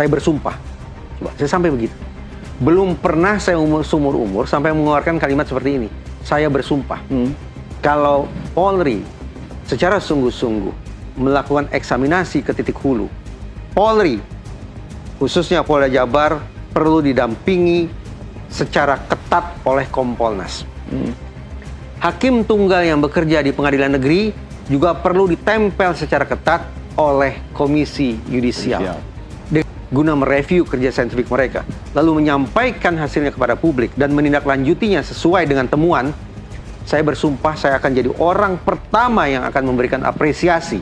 Saya bersumpah. Coba, saya sampai begitu. Belum pernah saya seumur umur sampai mengeluarkan kalimat seperti ini. Saya bersumpah. Kalau Polri secara sungguh-sungguh melakukan eksaminasi ke titik hulu, Polri, khususnya Polda Jabar, perlu didampingi secara ketat oleh Kompolnas. Hakim tunggal yang bekerja di pengadilan negeri juga perlu ditempel secara ketat oleh Komisi Yudisial. Guna mereview kerja saintifik mereka, lalu menyampaikan hasilnya kepada publik dan menindaklanjutinya sesuai dengan temuan. Saya bersumpah saya akan jadi orang pertama yang akan memberikan apresiasi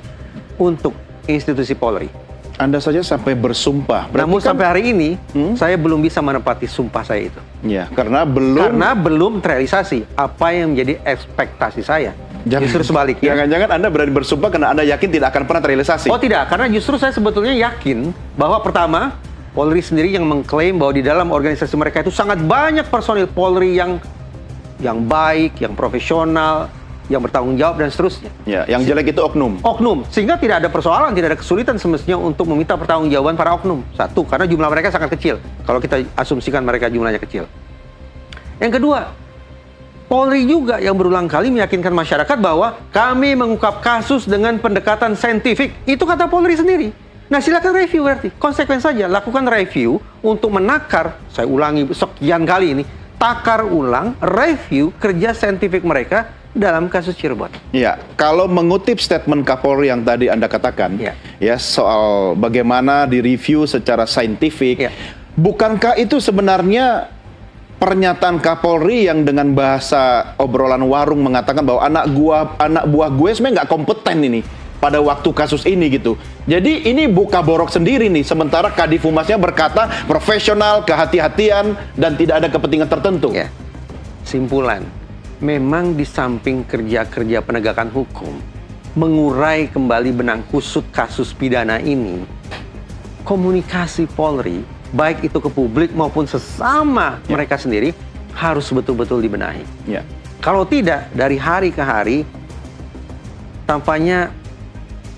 untuk institusi Polri. Anda saja sampai bersumpah. Namun sampai hari ini saya belum bisa menepati sumpah saya itu. Ya, karena belum terrealisasi apa yang menjadi ekspektasi saya. Justru sebaliknya. Jangan-jangan Anda berani bersumpah karena Anda yakin tidak akan pernah terrealisasi. Oh tidak, karena justru saya sebetulnya yakin bahwa pertama, Polri sendiri yang mengklaim bahwa di dalam organisasi mereka itu sangat banyak personil Polri yang baik, yang profesional, yang bertanggung jawab dan seterusnya. Ya, yang jelek itu oknum. Oknum, sehingga tidak ada persoalan, tidak ada kesulitan semestinya untuk meminta pertanggungjawaban para oknum. Satu, karena jumlah mereka sangat kecil. Kalau kita asumsikan mereka jumlahnya kecil. Yang kedua, Polri juga yang berulang kali meyakinkan masyarakat bahwa kami mengungkap kasus dengan pendekatan saintifik. Itu kata Polri sendiri. Nah, silakan review berarti. Konsekuen saja, lakukan review untuk menakar, saya ulangi sekian kali ini, takar ulang, review kerja saintifik mereka dalam kasus Cirebon. Ya, kalau mengutip statement Kapolri yang tadi Anda katakan, ya soal bagaimana direview secara saintifik, bukankah itu sebenarnya pernyataan Kapolri yang dengan bahasa obrolan warung mengatakan bahwa anak buah gue sebenarnya nggak kompeten ini pada waktu kasus ini gitu. Jadi ini buka borok sendiri nih, sementara Kadif Humasnya berkata profesional, kehati-hatian, dan tidak ada kepentingan tertentu. Ya. Simpulan, memang di samping kerja-kerja penegakan hukum, mengurai kembali benang kusut kasus pidana ini, komunikasi Polri, baik itu ke publik maupun sesama mereka sendiri, harus betul-betul dibenahi. Kalau tidak, dari hari ke hari, tampaknya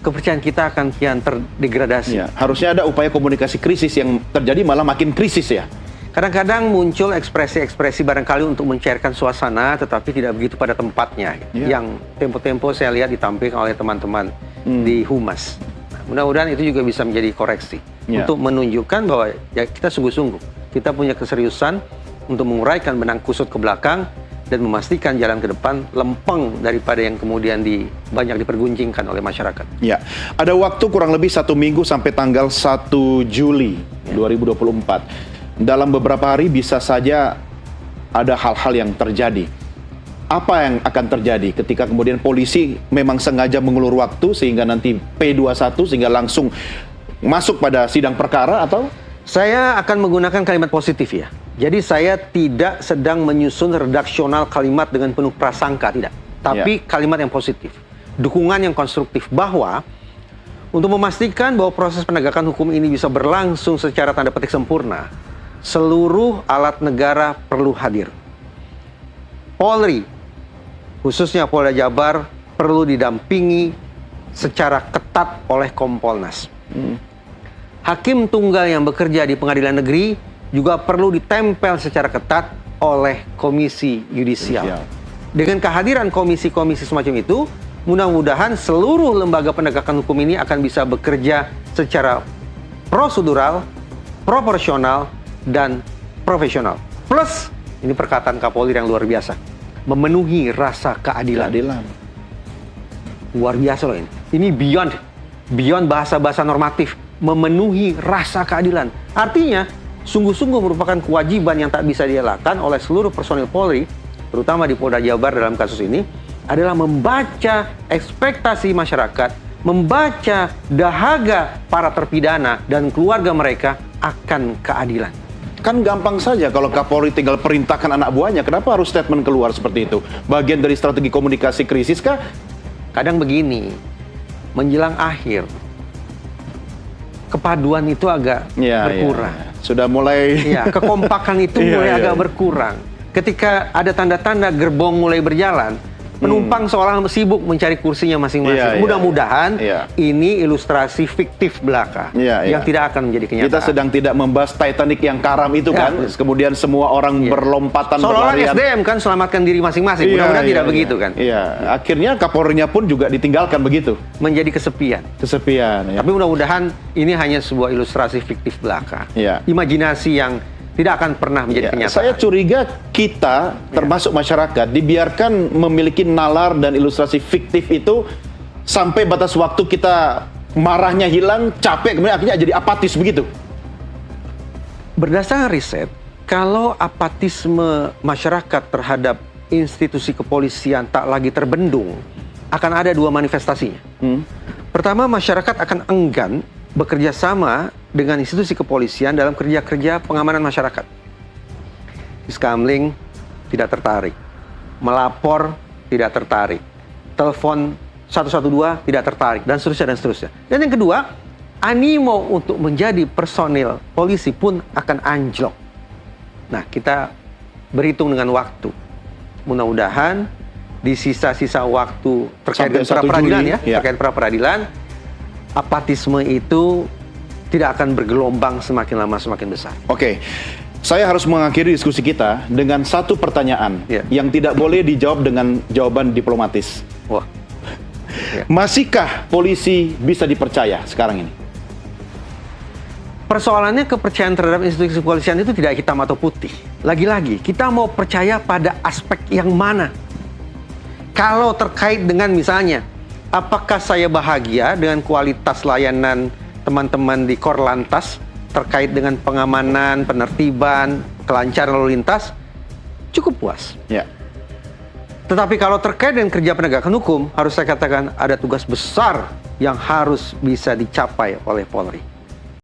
kepercayaan kita akan kian terdegradasi. Harusnya ada upaya komunikasi krisis, yang terjadi malah makin krisis ya. Kadang-kadang muncul ekspresi-ekspresi barangkali untuk mencairkan suasana, tetapi tidak begitu pada tempatnya. Yang tempo-tempo saya lihat ditampilkan oleh teman-teman di Humas. Mudah-mudahan itu juga bisa menjadi koreksi untuk menunjukkan bahwa ya kita sungguh-sungguh, kita punya keseriusan untuk menguraikan benang kusut ke belakang dan memastikan jalan ke depan lempeng daripada yang kemudian banyak diperguncingkan oleh masyarakat. Ya, ada waktu kurang lebih 1 minggu sampai tanggal 1 Juli 2024. Dalam beberapa hari bisa saja ada hal-hal yang terjadi. Apa yang akan terjadi ketika kemudian polisi memang sengaja mengulur waktu sehingga nanti P21 sehingga langsung masuk pada sidang perkara, atau? Saya akan menggunakan kalimat positif ya. Jadi saya tidak sedang menyusun redaksional kalimat dengan penuh prasangka, tidak. Tapi kalimat yang positif. Dukungan yang konstruktif bahwa untuk memastikan bahwa proses penegakan hukum ini bisa berlangsung secara tanda petik sempurna, seluruh alat negara perlu hadir. Polri, khususnya Polda Jabar, perlu didampingi secara ketat oleh Kompolnas. Hakim tunggal yang bekerja di pengadilan negeri juga perlu ditempel secara ketat oleh Komisi Yudisial. Dengan kehadiran komisi-komisi semacam itu, mudah-mudahan seluruh lembaga penegakan hukum ini akan bisa bekerja secara prosedural, proporsional, dan profesional. Plus, ini perkataan Kapolri yang luar biasa, memenuhi rasa keadilan. Luar biasa loh ini. Ini beyond bahasa-bahasa normatif. Memenuhi rasa keadilan. Artinya, sungguh-sungguh merupakan kewajiban yang tak bisa dielakkan oleh seluruh personil Polri, terutama di Polda Jabar dalam kasus ini, adalah membaca ekspektasi masyarakat, membaca dahaga para terpidana dan keluarga mereka akan keadilan. Kan gampang saja kalau Kapolri tinggal perintahkan anak buahnya. Kenapa harus statement keluar seperti itu? Bagian dari strategi komunikasi krisis kah? Kadang begini, menjelang akhir, kepaduan itu agak berkurang. Sudah mulai... kekompakan itu mulai agak berkurang. Ketika ada tanda-tanda gerbong mulai berjalan, Penumpang seolah sibuk mencari kursinya masing-masing. Mudah-mudahan ini ilustrasi fiktif belaka yang tidak akan menjadi kenyataan. Kita sedang tidak membahas Titanic yang karam itu kan, kemudian semua orang berlompatan seolah-olah berlarian. SDM kan selamatkan diri masing-masing. Mudah-mudahan tidak begitu kan. Akhirnya Kapolrinya pun juga ditinggalkan begitu. Menjadi kesepian. Tapi mudah-mudahan ini hanya sebuah ilustrasi fiktif belaka. Imajinasi yang tidak akan pernah menjadi kenyataan. Saya curiga kita, termasuk masyarakat, dibiarkan memiliki nalar dan ilustrasi fiktif itu sampai batas waktu kita marahnya hilang, capek, kemudian akhirnya jadi apatis begitu. Berdasarkan riset, kalau apatisme masyarakat terhadap institusi kepolisian tak lagi terbendung, akan ada dua manifestasinya. Pertama, masyarakat akan enggan bekerja sama dengan institusi kepolisian dalam kerja-kerja pengamanan masyarakat. Diskamling tidak tertarik, melapor tidak tertarik, telepon 112 tidak tertarik, dan seterusnya. Dan yang kedua, animo untuk menjadi personil polisi pun akan anjlok. Nah, kita berhitung dengan waktu. Mudah-mudahan di sisa-sisa waktu terkait dengan pra-peradilan terkait pra-peradilan, apatisme itu tidak akan bergelombang semakin lama semakin besar. Oke, saya harus mengakhiri diskusi kita dengan satu pertanyaan yang tidak boleh dijawab dengan jawaban diplomatis. Masihkah polisi bisa dipercaya sekarang ini? Persoalannya kepercayaan terhadap institusi kepolisian itu tidak hitam atau putih. Lagi-lagi, kita mau percaya pada aspek yang mana? Kalau terkait dengan misalnya, apakah saya bahagia dengan kualitas layanan teman-teman di Korlantas terkait dengan pengamanan, penertiban, kelancaran lalu lintas? Cukup puas. Tetapi kalau terkait dengan kerja penegakan hukum, harus saya katakan ada tugas besar yang harus bisa dicapai oleh Polri.